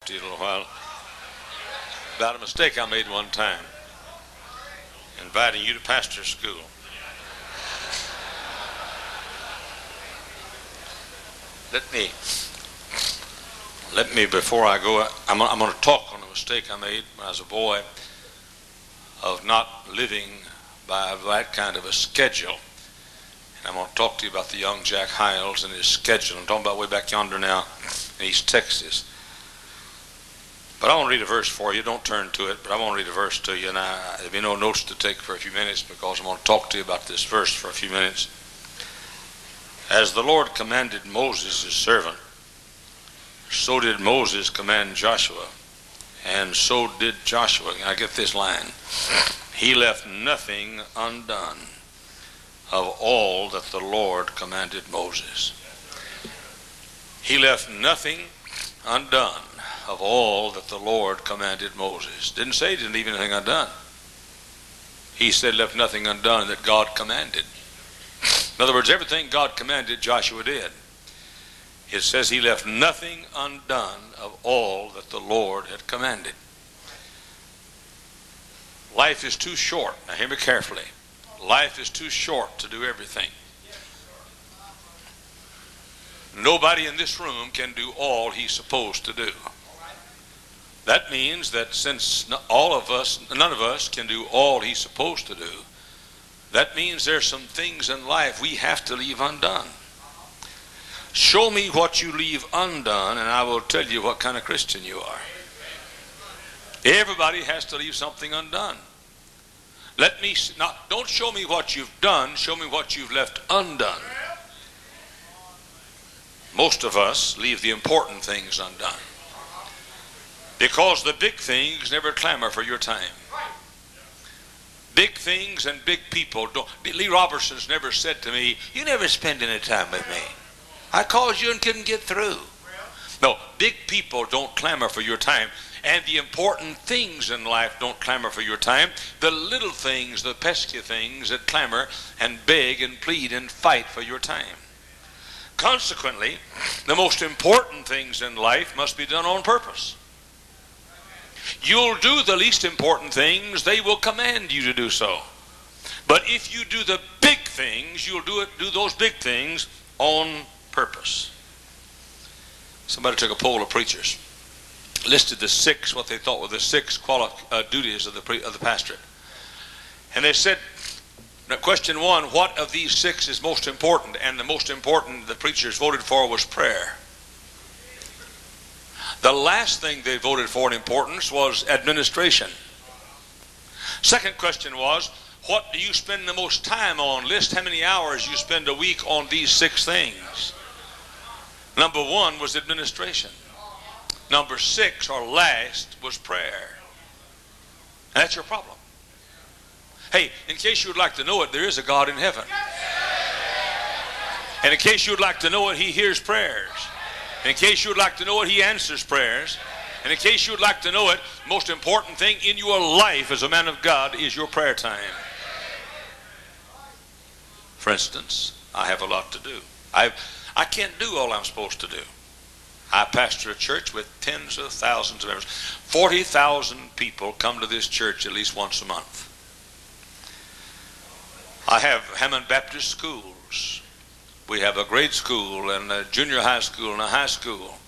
to you a little while about a mistake I made one time, inviting you to pastor school. Let me before I go, I'm going to talk on a mistake I made when I was a boy of not living by that kind of a schedule. And I'm going to talk to you about the young Jack Hyles and his schedule. I'm talking about way back yonder now in East Texas. But I want to read a verse for you. Don't turn to it, but I want to read a verse to you. And there'll be no notes to take for a few minutes because I'm going to talk to you about this verse for a few minutes. As the Lord commanded Moses, his servant, so did Moses command Joshua, and so did Joshua. I get this line. He left nothing undone of all that the Lord commanded Moses. He left nothing undone of all that the Lord commanded Moses. Didn't say he didn't leave anything undone. He said left nothing undone that God commanded. In other words, everything God commanded, Joshua did. It says he left nothing undone of all that the Lord had commanded. Life is too short. Now hear me carefully. Life is too short to do everything. Nobody in this room can do all he's supposed to do. That means that since none of us can do all he's supposed to do, that means there's some things in life we have to leave undone. Show me what you leave undone, and I will tell you what kind of Christian you are. Everybody has to leave something undone. Don't show me what you've done, show me what you've left undone. Most of us leave the important things undone. Because the big things never clamor for your time. Big things and big people don't. Lee Robertson's never said to me, "You never spend any time with me. I called you and couldn't get through." No, big people don't clamor for your time. And the important things in life don't clamor for your time. The little things, the pesky things that clamor and beg and plead and fight for your time. Consequently, the most important things in life must be done on purpose. You'll do the least important things, they will command you to do so. But if you do the big things, you'll do those big things on purpose. Somebody took a poll of preachers, listed what they thought were the six duties of the pastorate. And they said, question one, what of these six is most important? And the most important the preachers voted for was prayer. The last thing they voted for in importance was administration. Second question was, what do you spend the most time on? List how many hours you spend a week on these six things. Number one was administration. Number six, or last, was prayer. And that's your problem. Hey, in case you would like to know it, there is a God in heaven. And in case you would like to know it, he hears prayers. And in case you would like to know it, he answers prayers. And in case you would like to know it, the most important thing in your life as a man of God is your prayer time. For instance, I have a lot to do. I can't do all I'm supposed to do. I pastor a church with tens of thousands of members. 40,000 people come to this church at least once a month. I have Hammond Baptist schools. We have a grade school and a junior high school and a high school.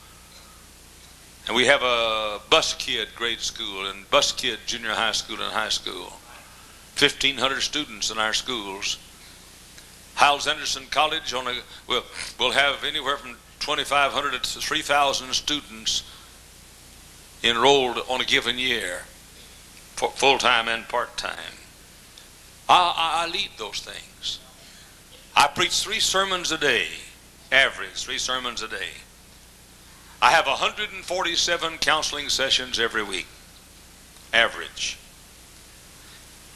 And we have a bus kid grade school and bus kid junior high school and high school. 1,500 students in our schools. Hyles College will have anywhere from 2,500 to 3,000 students enrolled on a given year, full-time and part-time. I lead those things. I preach 3 sermons a day, average 3 sermons a day. I have 147 counseling sessions every week, average.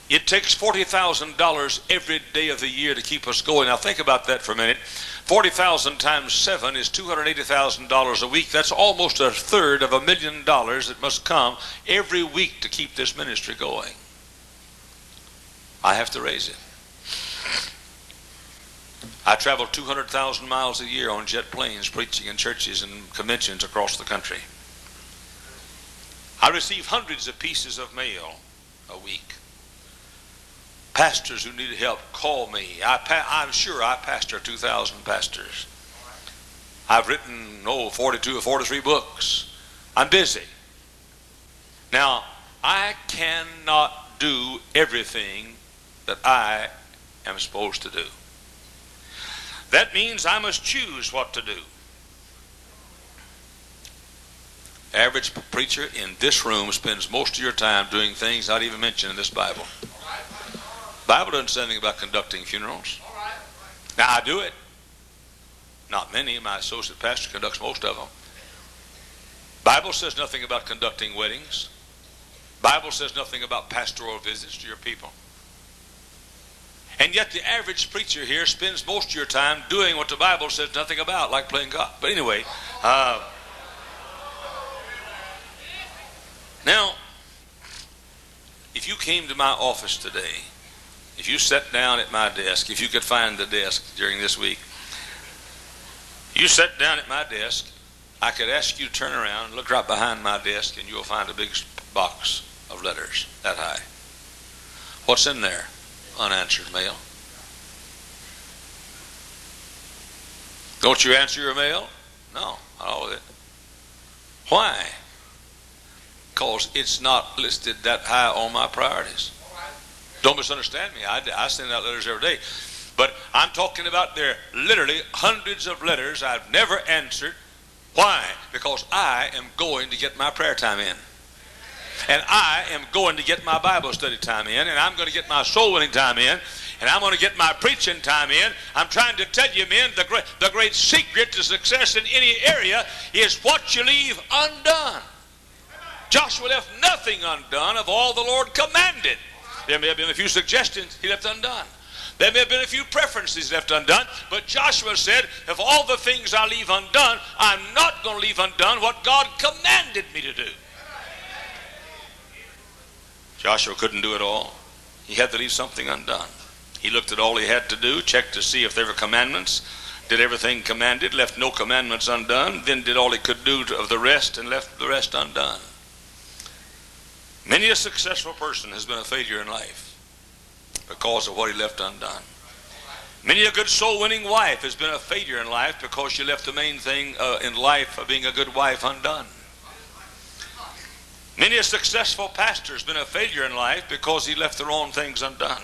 It takes $40,000 every day of the year to keep us going. Now think about that for a minute. 40,000 times 7 is $280,000 a week. That's almost a third of $1 million that must come every week to keep this ministry going. I have to raise it. I travel 200,000 miles a year on jet planes preaching in churches and conventions across the country. I receive hundreds of pieces of mail a week. Pastors who need help call me. I'm sure I pastor 2,000 pastors. I've written 42 or 43 books. I'm busy. Now, I cannot do everything that I am supposed to do. That means I must choose what to do. Average preacher in this room spends most of your time doing things not even mentioned in this Bible. Bible doesn't say anything about conducting funerals. Now I do it. Not many. My associate pastor conducts most of them. Bible says nothing about conducting weddings. Bible says nothing about pastoral visits to your people. And yet the average preacher here spends most of your time doing what the Bible says nothing about, like playing golf. But anyway, now, if you came to my office today, if you sat down at my desk, if you could find the desk during this week, you sat down at my desk, I could ask you to turn around and look right behind my desk, and you'll find a big box of letters that high. What's in there? Unanswered mail. Don't you answer your mail? No, all of it. Why? Because it's not listed that high on my priorities. Don't misunderstand me. I send out letters every day. But I'm talking about there are literally hundreds of letters I've never answered. Why? Because I am going to get my prayer time in. And I am going to get my Bible study time in. And I'm going to get my soul winning time in. And I'm going to get my preaching time in. I'm trying to tell you, men, the great secret to success in any area is what you leave undone. Joshua left nothing undone of all the Lord commanded. There may have been a few suggestions he left undone. There may have been a few preferences left undone. But Joshua said, if all the things I leave undone, I'm not going to leave undone what God commanded me to do. Joshua couldn't do it all. He had to leave something undone. He looked at all he had to do, checked to see if there were commandments, did everything commanded, left no commandments undone, then did all he could do of the rest and left the rest undone. Many a successful person has been a failure in life because of what he left undone. Many a good soul-winning wife has been a failure in life because she left the main thing in life of being a good wife undone. Many a successful pastor has been a failure in life because he left the wrong things undone.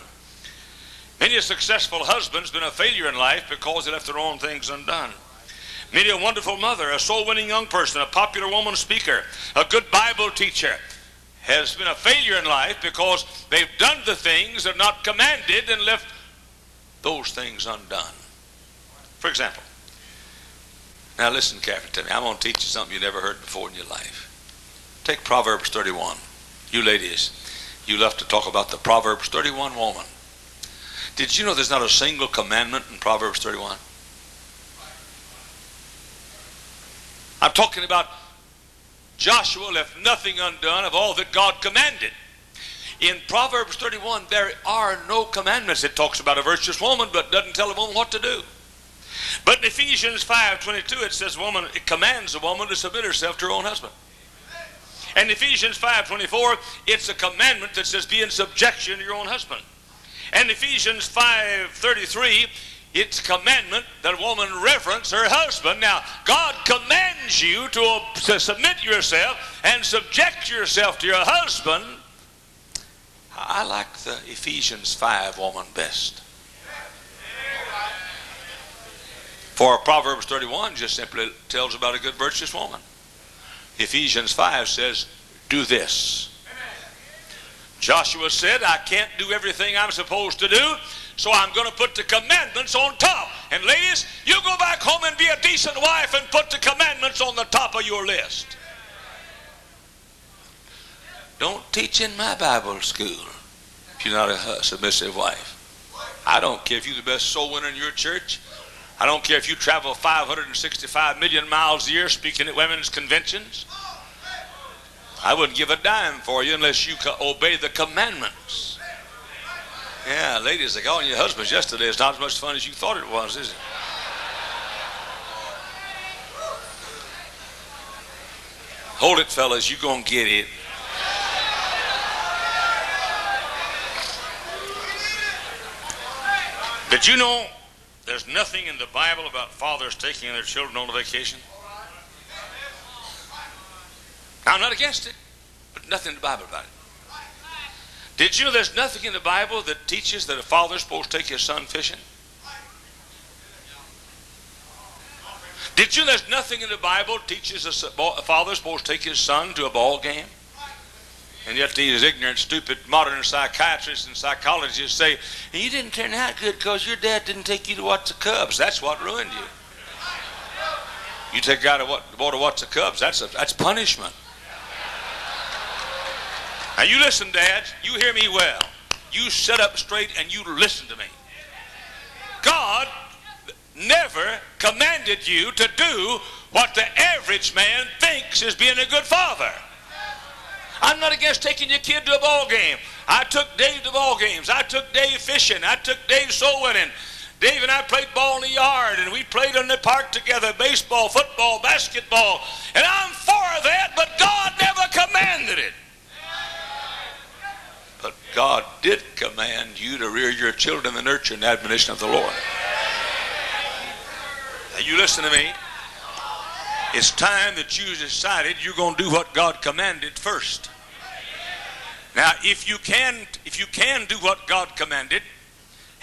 Many a successful husband has been a failure in life because he left the wrong things undone. Many a wonderful mother, a soul-winning young person, a popular woman speaker, a good Bible teacher has been a failure in life because they've done the things that are not commanded and left those things undone. For example, now listen carefully to me. I'm going to teach you something you never heard before in your life. Take Proverbs 31. You ladies, you love to talk about the Proverbs 31 woman. Did you know there's not a single commandment in Proverbs 31? I'm talking about Joshua left nothing undone of all that God commanded. In Proverbs 31, there are no commandments. It talks about a virtuous woman, but doesn't tell a woman what to do. But in Ephesians 5:22, it says it commands a woman to submit herself to her own husband. And Ephesians 5:24, it's a commandment that says be in subjection to your own husband. And Ephesians 5:33, it's a commandment that a woman reverence her husband. Now, God commands you to submit yourself and subject yourself to your husband. I like the Ephesians 5 woman best. For Proverbs 31 just simply tells about a good virtuous woman. Ephesians 5 says, do this. Joshua said, I can't do everything I'm supposed to do, so I'm going to put the commandments on top. And ladies, you go back home and be a decent wife and put the commandments on the top of your list. Don't teach in my Bible school if you're not a submissive wife. I don't care if you're the best soul winner in your church. I don't care if you travel 565 million miles a year speaking at women's conventions. I wouldn't give a dime for you unless you obey the commandments. Yeah, ladies, like calling your husbands yesterday is not as much fun as you thought it was, is it? Hold it, fellas. You're going to get it. Did you know there's nothing in the Bible about fathers taking their children on a vacation? Now, I'm not against it, but nothing in the Bible about it. Did you know there's nothing in the Bible that teaches that a father's supposed to take his son fishing? Did you know there's nothing in the Bible that teaches a father's supposed to take his son to a ball game? And yet these ignorant, stupid, modern psychiatrists and psychologists say, you didn't turn out good because your dad didn't take you to watch the Cubs. That's what ruined you. You take a guy to watch the Cubs, that's punishment. Now you listen, dads, you hear me well. You sit up straight and you listen to me. God never commanded you to do what the average man thinks is being a good father. I'm not against taking your kid to a ball game. I took Dave to ball games. I took Dave fishing. I took Dave soul winning. Dave and I played ball in the yard, and we played in the park together, baseball, football, basketball. And I'm for that, but God never commanded it. But God did command you to rear your children in the nurture and admonition of the Lord. Now you listen to me. It's time that you decided you're going to do what God commanded first. Now, if you can do what God commanded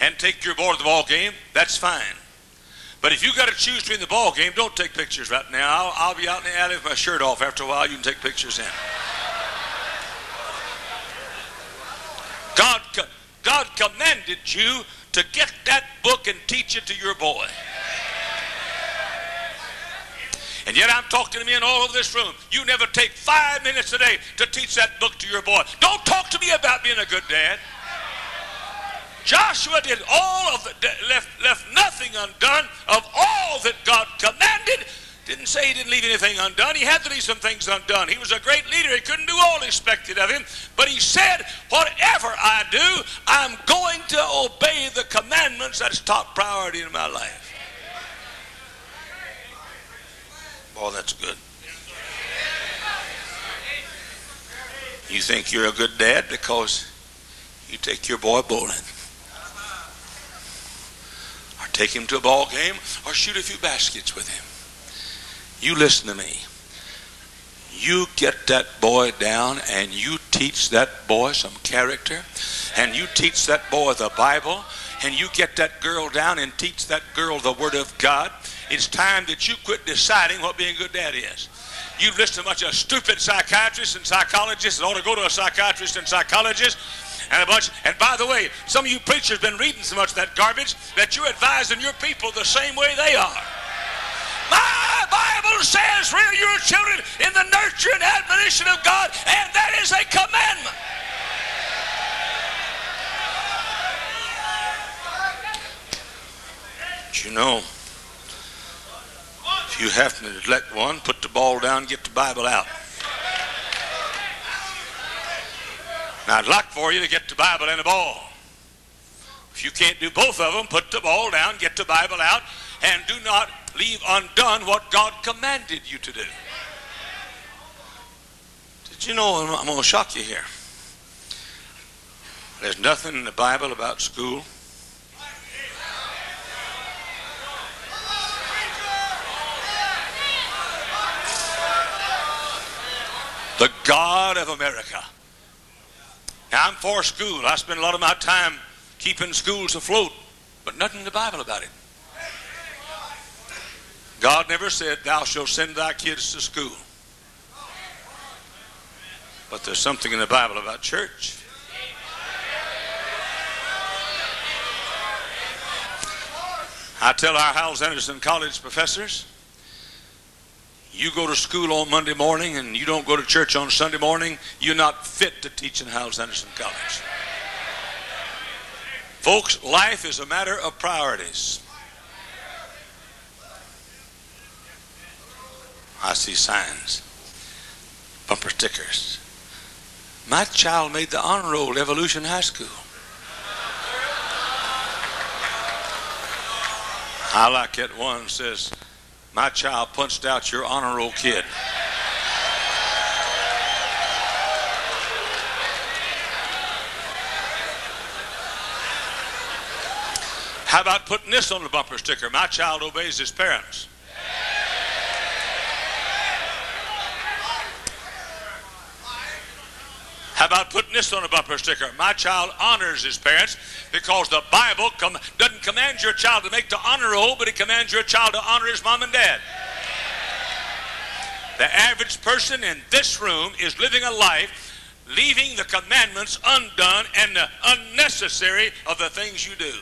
and take your boy to the ball game, that's fine. But if you got to choose between the ball game, don't take pictures right now. I'll be out in the alley with my shirt off. After a while, you can take pictures then. God commanded you to get that book and teach it to your boy. And yet I'm talking to men all over this room. You never take 5 minutes a day to teach that book to your boy. Don't talk to me about being a good dad. Joshua did all of it, left nothing undone of all that God commanded. Didn't say he didn't leave anything undone. He had to leave some things undone. He was a great leader. He couldn't do all expected of him. But he said, whatever I do, I'm going to obey the commandments. That's top priority in my life. Boy, that's good. You think you're a good dad because you take your boy bowling, or take him to a ball game, or shoot a few baskets with him. You listen to me. You get that boy down and you teach that boy some character, and you teach that boy the Bible, and you get that girl down and teach that girl the Word of God. It's time that you quit deciding what being a good dad is. You've listened to a bunch of stupid psychiatrists and psychologists that ought to go to a psychiatrist and psychologist. And by the way, some of you preachers have been reading so much of that garbage that you're advising your people the same way they are. My Bible says rear your children in the nurture and admonition of God, and that is a commandment. But you know, if you have to neglect one, put the ball down, get the Bible out. Now, I'd like for you to get the Bible and the ball. If you can't do both of them, put the ball down, get the Bible out, and do not leave undone what God commanded you to do. Did you know, I'm going to shock you here, there's nothing in the Bible about school. The God of America. Now, I'm for school. I spend a lot of my time keeping schools afloat, but nothing in the Bible about it. God never said, thou shalt send thy kids to school. But there's something in the Bible about church. I tell our Hyles-Anderson College professors, you go to school on Monday morning and you don't go to church on Sunday morning, you're not fit to teach in Hyles-Anderson College. Folks, life is a matter of priorities. I see signs, bumper stickers. My child made the honor roll, Evolution High School. I like that one that says, my child punched out your honor roll kid. How about putting this on the bumper sticker? My child obeys his parents. How about putting this on a bumper sticker? My child honors his parents, because the Bible doesn't command your child to make the honor roll, but it commands your child to honor his mom and dad. The average person in this room is living a life leaving the commandments undone and the unnecessary of the things you do.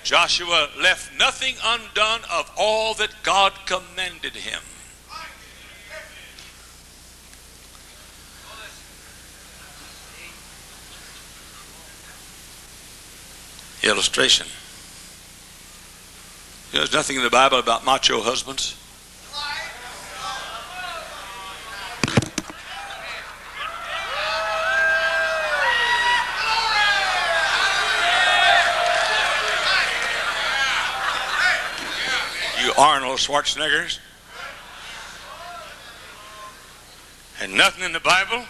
Joshua left nothing undone of all that God commanded him. Illustration. There's nothing in the Bible about macho husbands. You Arnold Schwarzeneggers. And nothing in the Bible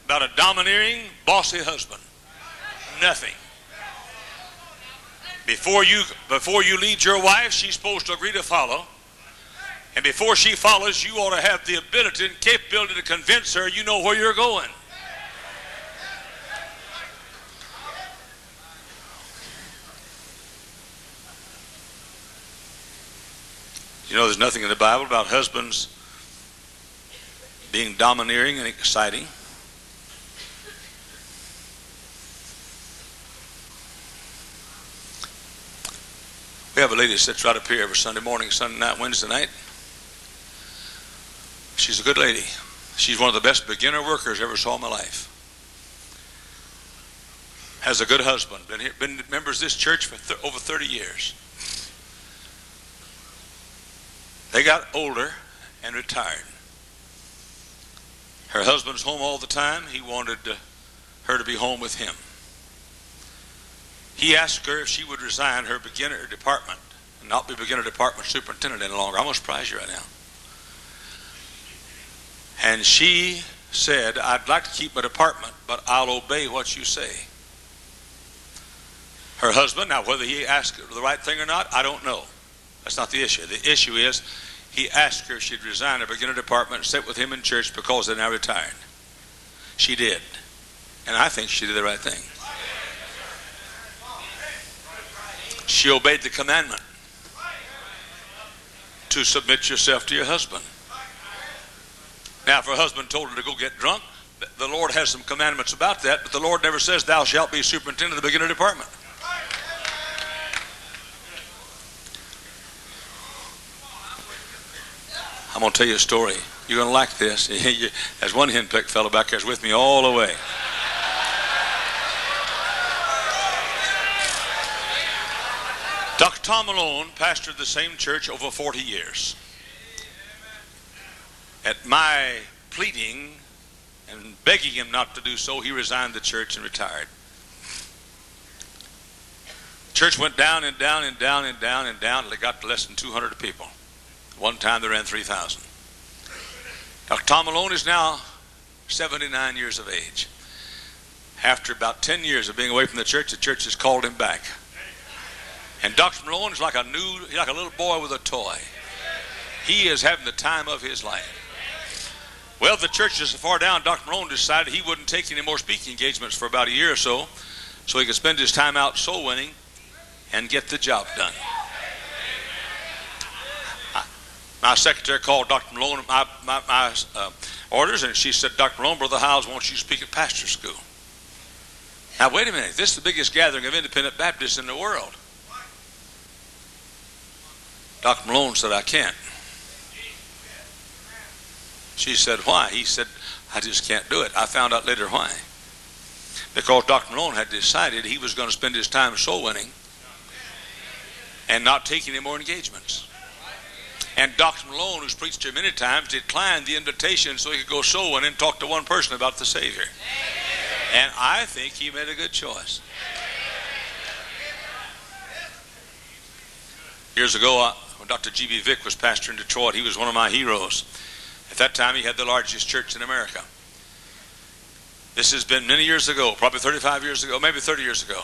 about a domineering, bossy husband. Nothing. Before you lead your wife, she's supposed to agree to follow. And before she follows, you ought to have the ability and capability to convince her you know where you're going. You know, there's nothing in the Bible about husbands being domineering and exciting. We have a lady that sits right up here every Sunday morning, Sunday night, Wednesday night. She's a good lady. She's one of the best beginner workers I ever saw in my life. Has a good husband. Been members of this church for over 30 years. They got older and retired. Her husband's home all the time. He wanted her to be home with him. He asked her if she would resign her beginner department and not be beginner department superintendent any longer. I'm going to surprise you right now. And she said, I'd like to keep my department, but I'll obey what you say. Her husband, now whether he asked her the right thing or not, I don't know. That's not the issue. The issue is he asked her if she'd resign her beginner department and sit with him in church because they're now retired. She did. And I think she did the right thing. She obeyed the commandment to submit yourself to your husband. Now, if her husband told her to go get drunk, the Lord has some commandments about that, but the Lord never says, thou shalt be superintendent of the beginner department. I'm going to tell you a story. You're going to like this. There's one henpecked fellow back there's with me all the way. Dr. Tom Malone pastored the same church over 40 years. At my pleading and begging him not to do so, he resigned the church and retired. Church went down and down and down and down and down until it got to less than 200 people. One time they ran 3,000. Dr. Tom Malone is now 79 years of age. After about 10 years of being away from the church has called him back. And Dr. Malone is like a little boy with a toy. He is having the time of his life. Well, the church is so far down, Dr. Malone decided he wouldn't take any more speaking engagements for about a year or so he could spend his time out soul winning and get the job done. My secretary called Dr. Malone my orders, and she said, Dr. Malone, Brother Hyles wants you to speak at pastor school. Now, wait a minute. This is the biggest gathering of independent Baptists in the world. Dr. Malone said, I can't. She said, why? He said, I just can't do it. I found out later why. Because Dr. Malone had decided he was going to spend his time soul winning and not taking any more engagements. And Dr. Malone, who's preached here many times, declined the invitation so he could go soul winning and talk to one person about the Savior. And I think he made a good choice. Years ago, when Dr. G.B. Vick was pastor in Detroit, he was one of my heroes. At that time, he had the largest church in America. This has been many years ago, probably 35 years ago, maybe 30 years ago.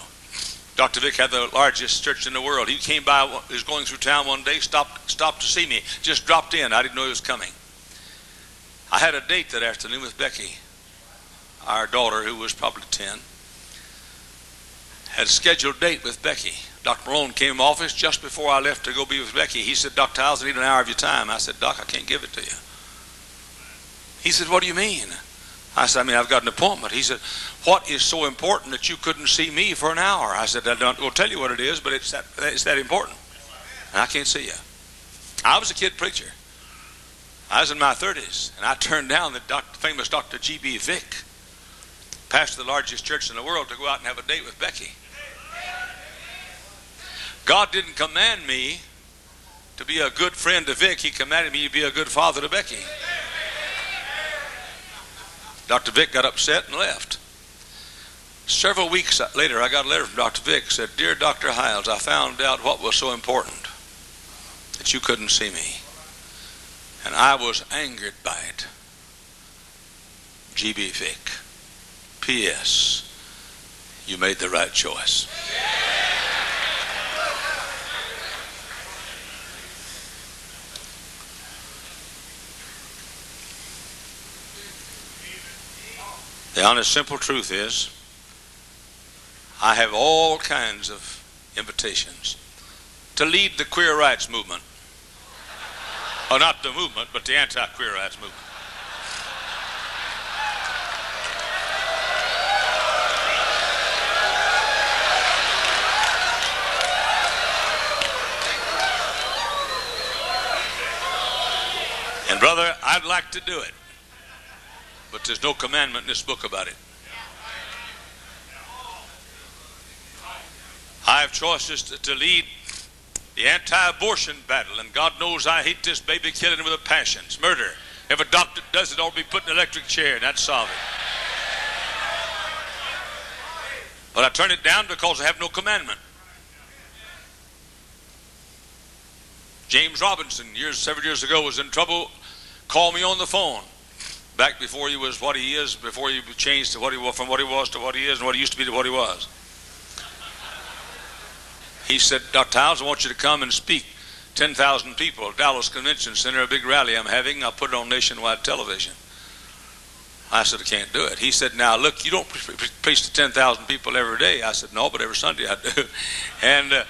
Dr. Vic had the largest church in the world. He came by, he was going through town one day, stopped to see me, just dropped in. I didn't know he was coming. I had a date that afternoon with Becky, our daughter, who was probably 10. Had a scheduled date with Becky. Dr. Malone came in my office just before I left to go be with Becky. He said, Dr. Hyles, I need an hour of your time. I said, Doc, I can't give it to you. He said, what do you mean? I said, I mean, I've got an appointment. He said, what is so important that you couldn't see me for an hour? I said, I don't will tell you what it is, but it's that important. And I can't see you. I was a kid preacher. I was in my 30s, and I turned down the famous Dr. G.B. Vick, pastor of the largest church in the world, to go out and have a date with Becky. God didn't command me to be a good friend to Vic. He commanded me to be a good father to Becky. Dr. Vic got upset and left. Several weeks later, I got a letter from Dr. Vic. Said, Dear Dr. Hyles, I found out what was so important, that you couldn't see me. And I was angered by it. G.B. Vic. P.S. You made the right choice. The honest, simple truth is, I have all kinds of invitations to lead the queer rights movement. Oh, not the movement, but the anti-queer rights movement. And brother, I'd like to do it, but there's no commandment in this book about it. I have choices to lead the anti-abortion battle, and God knows I hate this baby killing with a passion. It's murder. If a doctor does it, ought to be put in an electric chair, and that'd solve it. But I turn it down because I have no commandment. James Robinson, several years ago, was in trouble, called me on the phone. Back before he was what he is, before he changed to what he was, from what he was to what he is, and what he used to be to what he was. He said, Dr. Hyles, I want you to come and speak. 10,000 people, Dallas Convention Center, a big rally I'm having. I'll put it on nationwide television. I said, I can't do it. He said, now look, you don't preach to 10,000 people every day. I said, no, but every Sunday I do. And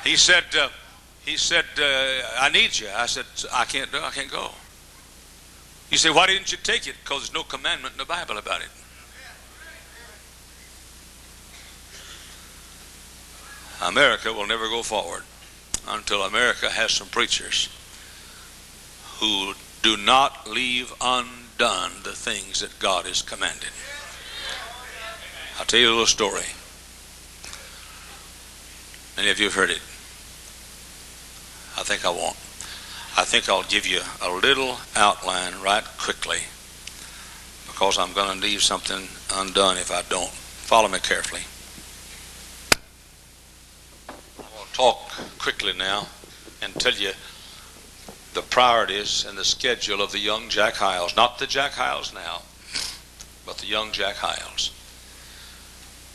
he said, I need you. I said, I can't go. You say, why didn't you take it? Because there's no commandment in the Bible about it. America will never go forward until America has some preachers who do not leave undone the things that God has commanded. I'll tell you a little story. Many of you have heard it. I think I won't. I think I'll give you a little outline right quickly, because I'm going to leave something undone if I don't. Follow me carefully. I'm going to talk quickly now and tell you the priorities and the schedule of the young Jack Hyles. Not the Jack Hyles now, but the young Jack Hyles.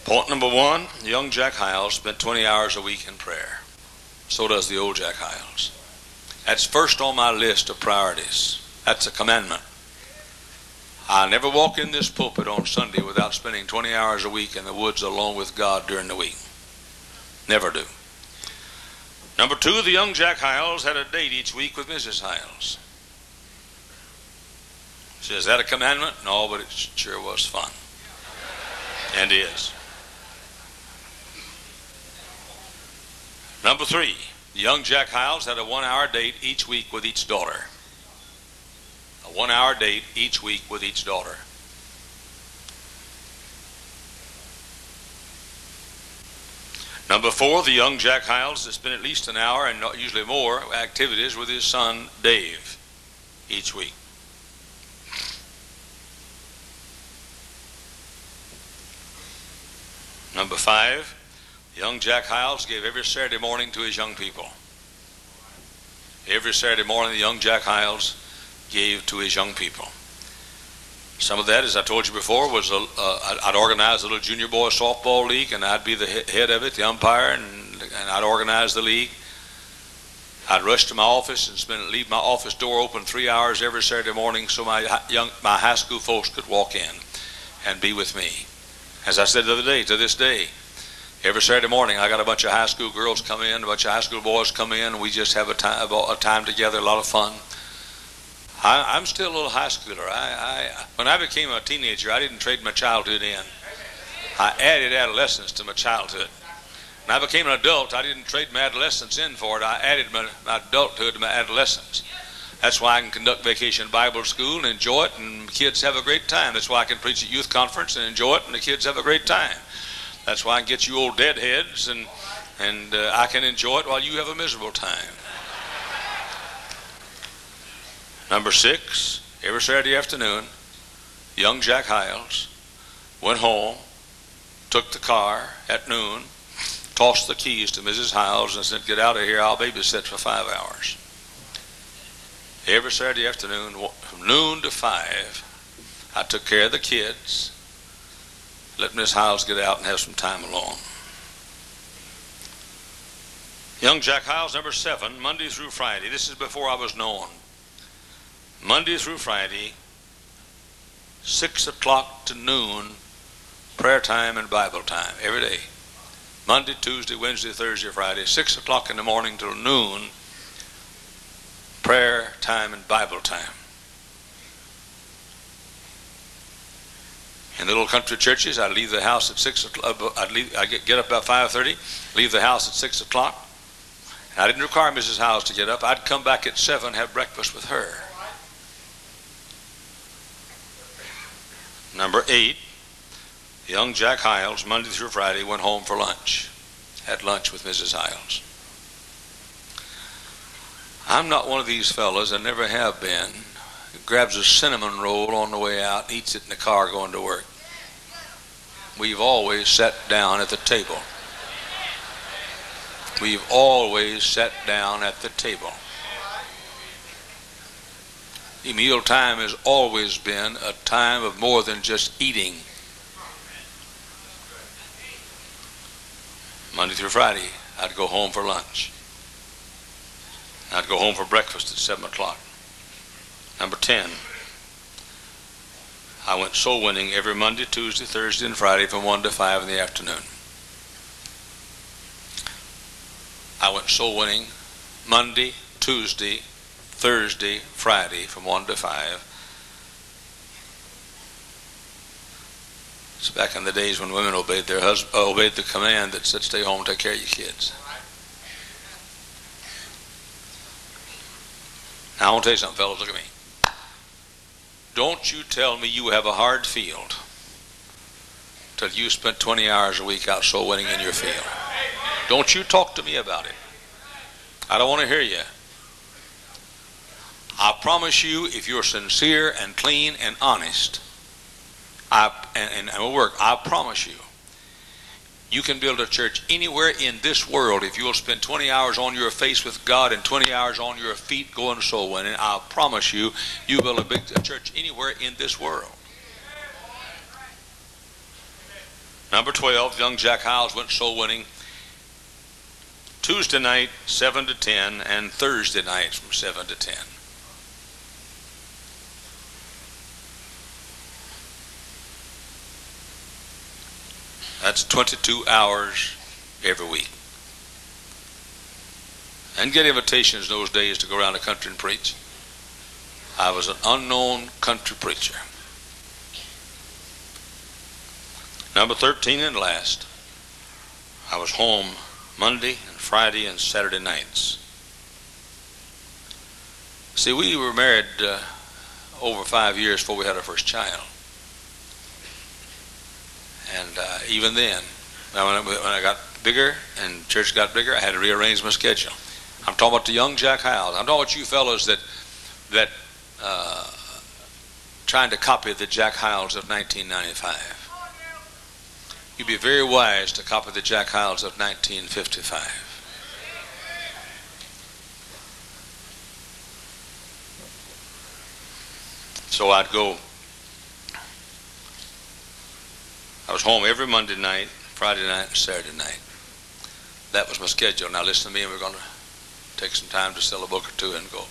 Point number one, young Jack Hyles spent 20 hours a week in prayer. So does the old Jack Hyles. That's first on my list of priorities. That's a commandment. I never walk in this pulpit on Sunday without spending 20 hours a week in the woods alone with God during the week. Never do. Number two, the young Jack Hyles had a date each week with Mrs. Hyles. She says, is that a commandment? No, but it sure was fun. And is. Number three, the young Jack Hyles had a 1-hour date each week with each daughter. A 1-hour date each week with each daughter. Number four, the young Jack Hyles has spent at least an hour, and usually more, activities with his son Dave each week. Number five, young Jack Hyles gave every Saturday morning to his young people. Every Saturday morning, the young Jack Hyles gave to his young people. Some of that, as I told you before, was I'd organize a little junior boy softball league, and I'd be the head of it, the umpire, and I'd organize the league. I'd rush to my office and leave my office door open 3 hours every Saturday morning so my high school folks could walk in and be with me. As I said the other day, to this day, every Saturday morning I got a bunch of high school girls come in, a bunch of high school boys come in, and we just have a time together, a lot of fun. I'm still a little high schooler. When I became a teenager, I didn't trade my childhood in. I added adolescence to my childhood. When I became an adult, I didn't trade my adolescence in for it. I added my adulthood to my adolescence. That's why I can conduct Vacation Bible School and enjoy it, and kids have a great time. That's why I can preach at youth conference and enjoy it, and the kids have a great time. That's why I can get you old deadheads, and I can enjoy it while you have a miserable time. Number 6, every Saturday afternoon, young Jack Hyles went home, took the car at noon, tossed the keys to Mrs. Hyles and said, "Get out of here, I'll babysit for 5 hours." Every Saturday afternoon, from noon to 5, I took care of the kids, let Miss Hyles get out and have some time alone. Young Jack Hyles, number 7, Monday through Friday. This is before I was known. Monday through Friday, 6 o'clock to noon, prayer time and Bible time every day. Monday, Tuesday, Wednesday, Thursday, Friday, 6 o'clock in the morning till noon, prayer time and Bible time. In little country churches, I'd leave the house at 6 o'clock. I'd get up about 5:30, leave the house at 6 o'clock. And I didn't require Mrs. Hyles to get up. I'd come back at 7, have breakfast with her. Number 8, young Jack Hyles, Monday through Friday, went home for lunch. Had lunch with Mrs. Hyles. I'm not one of these fellas, I never have been, who grabs a cinnamon roll on the way out and eats it in the car going to work. We've always sat down at the table. We've always sat down at the table. The meal time has always been a time of more than just eating. Monday through Friday, I'd go home for lunch. I'd go home for breakfast at 7 o'clock. Number 10, I went soul winning every Monday, Tuesday, Thursday, and Friday from 1 to 5 in the afternoon. I went soul winning Monday, Tuesday, Thursday, Friday from 1 to 5. It's back in the days when women obeyed obeyed the command that said, "Stay home and take care of your kids." Now I want to tell you something, fellas. Look at me. Don't you tell me you have a hard field till you spent 20 hours a week out soul winning in your field. Don't you talk to me about it. I don't want to hear you. I promise you, if you're sincere and clean and honest, and will work, I promise you, you can build a church anywhere in this world if you'll spend 20 hours on your face with God and 20 hours on your feet going soul winning. I promise you, you build a church anywhere in this world. Number 12, young Jack Hyles went soul winning Tuesday night 7 to 10 and Thursday night from 7 to 10. That's 22 hours every week. And get invitations those days to go around the country and preach. I was an unknown country preacher. Number 13 and last, I was home Monday and Friday and Saturday nights. See, we were married over 5 years before we had our first child. And even then, when I got bigger and church got bigger, I had to rearrange my schedule. I'm talking about the young Jack Hyles. I'm talking about you fellows that trying to copy the Jack Hyles of 1995. You'd be very wise to copy the Jack Hyles of 1955. So I'd go I was home every Monday night, Friday night, and Saturday night. That was my schedule. Now listen to me, and we're going to take some time to sell a book or two and go.